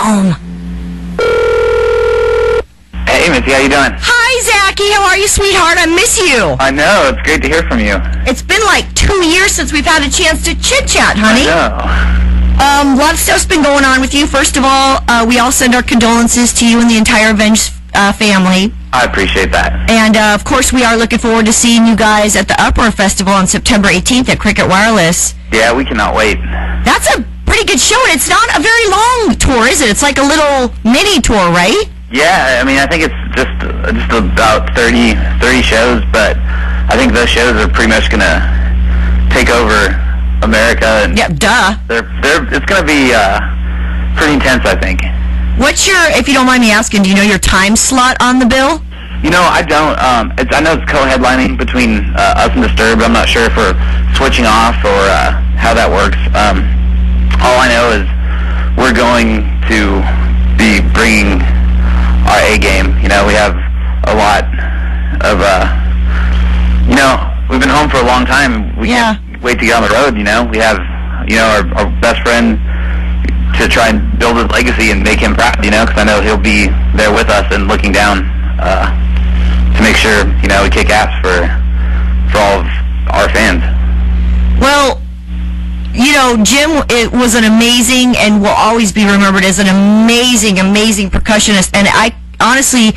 Tell him. Hey, Missy, how you doing? Hi, Zacky. How are you, sweetheart? I miss you. I know. It's great to hear from you. It's been like 2 years since we've had a chance to chit-chat, honey. I know. A lot of stuff's been going on with you. First of all, we all send our condolences to you and the entire Avenged family. I appreciate that. And, of course, we are looking forward to seeing you guys at the Uproar Festival on September 18th at Cricket Wireless. Yeah, we cannot wait. That's a pretty good show, and it's not a very long tour, is it? It's like a little mini tour, right? Yeah, I mean, I think it's just about 30 shows, but I think those shows are pretty much going to take over America. And yeah, duh. It's going to be pretty intense, I think. What's your, if you don't mind me asking, do you know your time slot on the bill? You know, I don't. I know it's co-headlining between us and Disturbed. I'm not sure if we're switching off or how that works. All I know is we're going to be bringing our A game. You know, we have a lot of, you know, we've been home for a long time. We can't wait to get on the road, you know. We have, you know, our best friend to try and build his legacy and make him proud, you know, because I know he'll be there with us and looking down to make sure, you know, we kick ass for all of our fans. Well, you know, Jim, it was an amazing and will always be remembered as an amazing percussionist. And I honestly,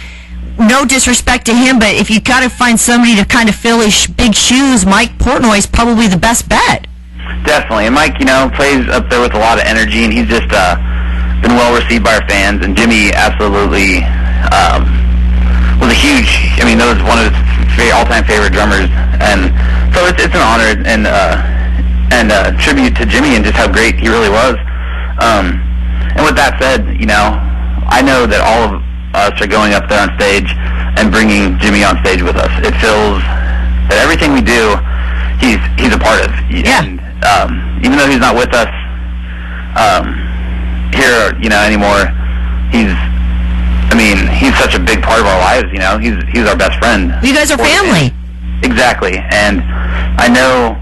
no disrespect to him, but if you gotta find somebody to kind of fill his big shoes, Mike Portnoy is probably the best bet. Definitely. And Mike, you know, plays up there with a lot of energy, and he's just been well received by our fans. And Jimmy absolutely was a huge, I mean, that was one of his all-time favorite drummers. And so it's an honor and tribute to Jimmy and just how great he really was. And with that said, you know, I know that all of us are going up there on stage and bringing Jimmy on stage with us. It feels that everything we do, he's a part of. Yeah. And even though he's not with us here, you know, anymore, he's such a big part of our lives. You know, he's our best friend. You guys are family. Exactly. And I know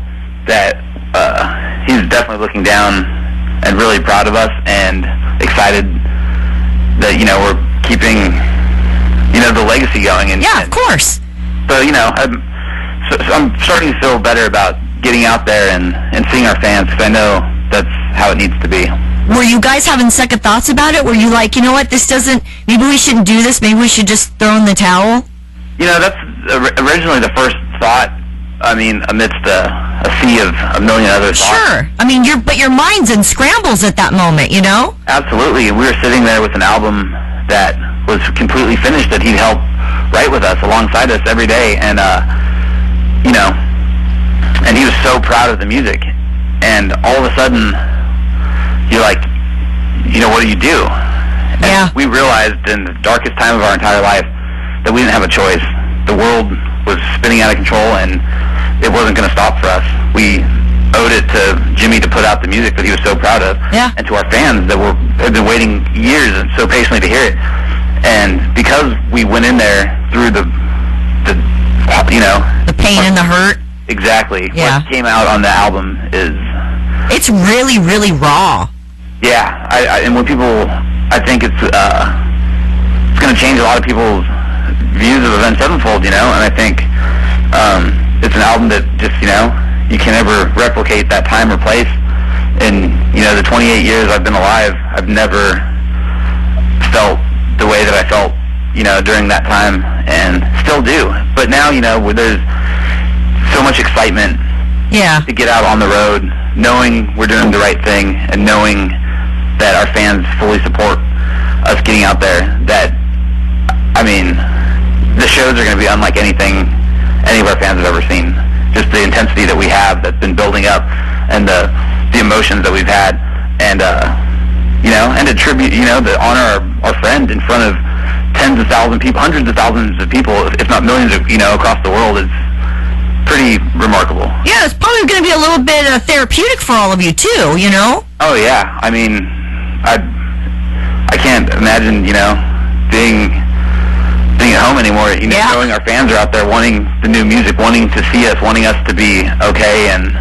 that he's definitely looking down and really proud of us and excited that, you know, we're keeping, you know, the legacy going. And, yeah, of course. So, you know, I'm starting to feel better about getting out there and seeing our fans, because I know that's how it needs to be. Were you guys having second thoughts about it? Were you like, you know what, maybe we shouldn't do this, maybe we should just throw in the towel? You know, that's originally the first thought, I mean, amidst a sea of a million other thoughts. Sure. I mean, your mind's in scrambles at that moment, you know? Absolutely. We were sitting there with an album that was completely finished that he'd helped write with us, alongside us every day, and, you know, and he was so proud of the music. And all of a sudden, you're like, you know, what do you do? And we realized in the darkest time of our entire life that we didn't have a choice. The world was spinning out of control, and it wasn't going to stop for us. We owed it to Jimmy to put out the music that he was so proud of, and to our fans that had been waiting years and so patiently to hear it. And because we went in there through the you know, the pain and the hurt. Exactly. Yeah. What came out on the album is... It's really, really raw. Yeah. And when people... I think it's going to change a lot of people's views of Avenged Sevenfold, you know? And I think it's an album that just, you know, you can never replicate that time or place. In, you know, the 28 years I've been alive, I've never felt the way that I felt, you know, during that time, and still do. But now, you know, there's so much excitement to get out on the road, knowing we're doing the right thing and knowing that our fans fully support us getting out there, that, I mean, the shows are going to be unlike anything any of our fans have ever seen. Just the intensity that we have that's been building up, and the emotions that we've had, and, you know, and to tribute, you know, to honor our friend in front of tens of thousands of people, hundreds of thousands of people, if not millions of, you know, across the world, is pretty remarkable. Yeah, it's probably going to be a little bit therapeutic for all of you, too, you know? Oh, yeah. I mean, I can't imagine, you know, being at home anymore, you know, knowing our fans are out there wanting the new music, wanting to see us, wanting us to be okay, and,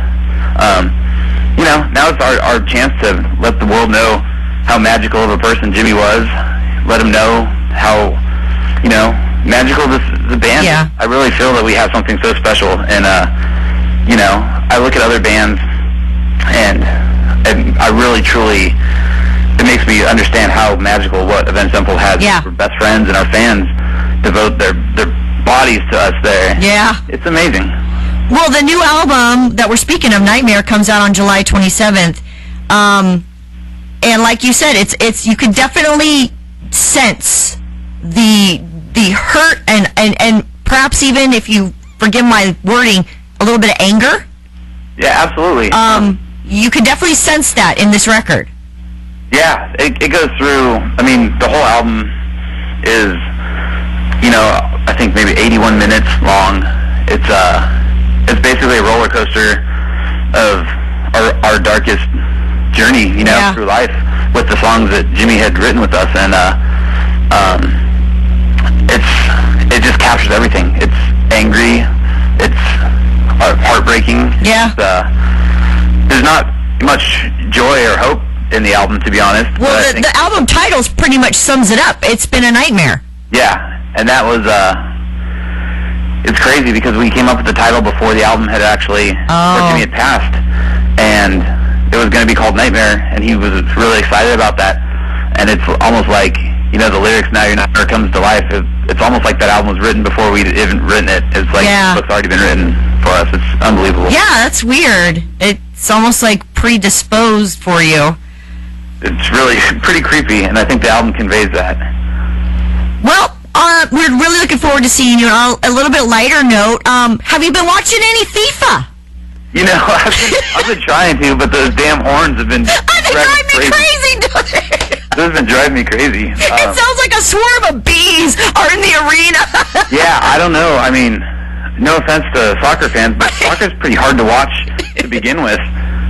you know, now it's our chance to let the world know how magical of a person Jimmy was. Let him know how, magical the band. Yeah. I really feel that we have something so special, and I look at other bands, and I really, truly, it makes me understand how magical what Avenged Sevenfold has. Yeah. Our best friends and our fans devote their bodies to us there. Yeah. It's amazing. Well, the new album that we're speaking of, Nightmare, comes out on July 27th. And like you said, it's you can definitely sense the hurt and perhaps even, if you forgive my wording, a little bit of anger. Yeah, absolutely. You can definitely sense that in this record. Yeah, it goes through. I mean, the whole album is, I think maybe 81 minutes long. It's basically a roller coaster of our darkest journey, through life, with the songs that Jimmy had written with us, and it just captures everything. It's angry, it's heartbreaking. Yeah. There's not much joy or hope in the album, to be honest. Well, the album titles pretty much sums it up. It's been a nightmare. Yeah, and that was it's crazy because we came up with the title before the album had actually, before Jimmy had passed, and it was going to be called Nightmare, and he was really excited about that. And it's almost like, the lyrics, "Now Your Nightmare Comes to Life," it's almost like that album was written before we'd even written it. It's like the book's already been written for us. It's unbelievable. Yeah, that's weird. It's almost like predisposed for you. It's really pretty creepy, and I think the album conveys that. Well, we're really looking forward to seeing you. On a little bit lighter note, have you been watching any FIFA? I've been trying to, but those damn horns have been they drive me crazy, don't they? Those have been driving me crazy. It sounds like a swarm of bees are in the arena. Yeah, I don't know. I mean, no offense to soccer fans, but soccer's pretty hard to watch to begin with.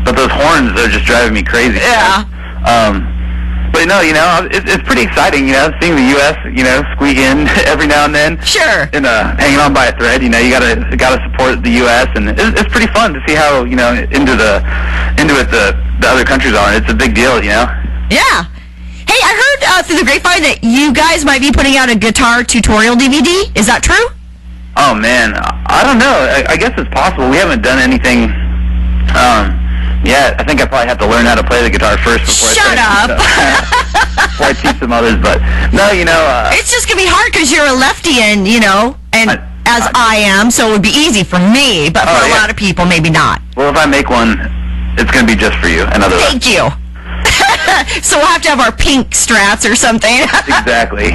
But those horns, they're just driving me crazy. Yeah. But it's pretty exciting, seeing the U.S., squeak in every now and then. Sure. And hanging on by a thread, you gotta support the U.S. and it's pretty fun to see how into it the other countries are. It's a big deal, Yeah. Hey, I heard through the grapevine that you guys might be putting out a guitar tutorial DVD. Is that true? Oh man, I don't know. I guess it's possible. We haven't done anything. Yeah, I think I probably have to learn how to play the guitar first before before I teach some others. But no, it's just gonna be hard because you're a lefty, and I am, so it would be easy for me. But for a lot of people, maybe not. Well, if I make one, it's gonna be just for you. Thank you. So we'll have to have our pink strats or something. Exactly.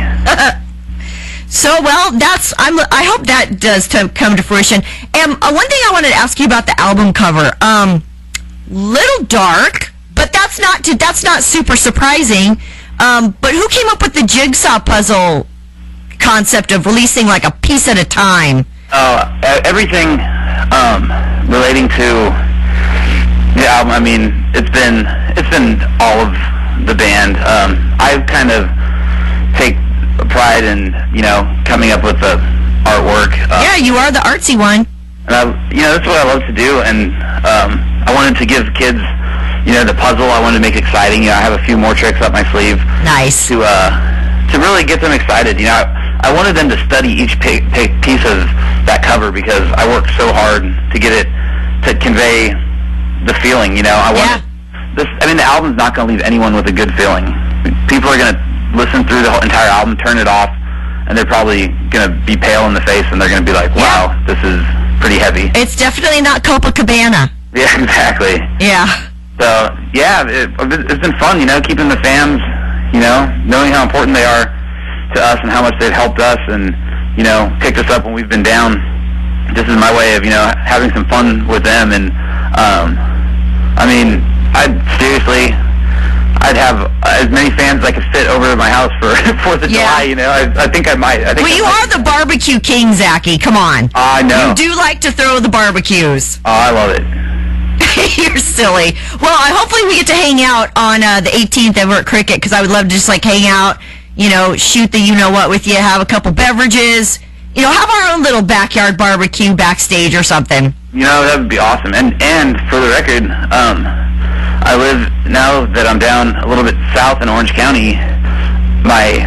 So, well, I hope that does come to fruition. And one thing I wanted to ask you about the album cover. Little dark, but that's not super surprising. But who came up with the jigsaw puzzle concept of releasing like a piece at a time? Everything relating to the album. I mean, it's been all of the band. I kind of take pride in coming up with the artwork. Yeah, you are the artsy one. And that's what I love to do, and I wanted to give kids, the puzzle. I wanted to make it exciting. I have a few more tricks up my sleeve. Nice. To really get them excited. I wanted them to study each piece of that cover because I worked so hard to get it to convey the feeling. I wanted this. I mean, the album's not going to leave anyone with a good feeling. People are going to listen through the whole entire album, turn it off, and they're probably going to be pale in the face, and they're going to be like, "Wow, this is pretty heavy." It's definitely not Copacabana. Yeah, exactly. Yeah. So, yeah, it's been fun, keeping the fans, knowing how important they are to us and how much they've helped us and, picked us up when we've been down. This is my way of, having some fun with them. And, I mean, I'd have as many fans as I could fit over at my house for 4th of July, I think I might. Well, you are the barbecue king, Zacky. Come on. I know. You do like to throw the barbecues. Oh, I love it. You're silly. Well, hopefully we get to hang out on the 18th over at Cricket, because I would love to just hang out, shoot the you-know-what with you, have a couple beverages, have our own little backyard barbecue backstage or something. That would be awesome. And for the record, I live now that I'm down a little bit south in Orange County, my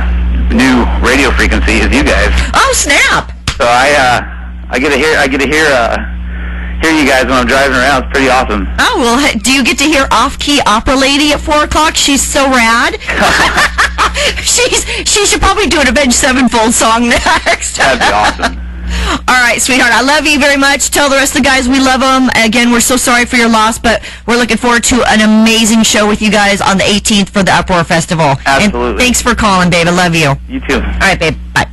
new radio frequency is you guys. Oh, snap! So I get to hear you guys when I'm driving around. It's pretty awesome. Oh, well, do you get to hear Off-Key Opera Lady at 4 o'clock? She's so rad. She should probably do an Avenged Sevenfold song next. That'd be awesome. All right, sweetheart. I love you very much. Tell the rest of the guys we love them. Again, we're so sorry for your loss, but we're looking forward to an amazing show with you guys on the 18th for the Uproar Festival. Absolutely. And thanks for calling, babe. I love you. You too. All right, babe. Bye.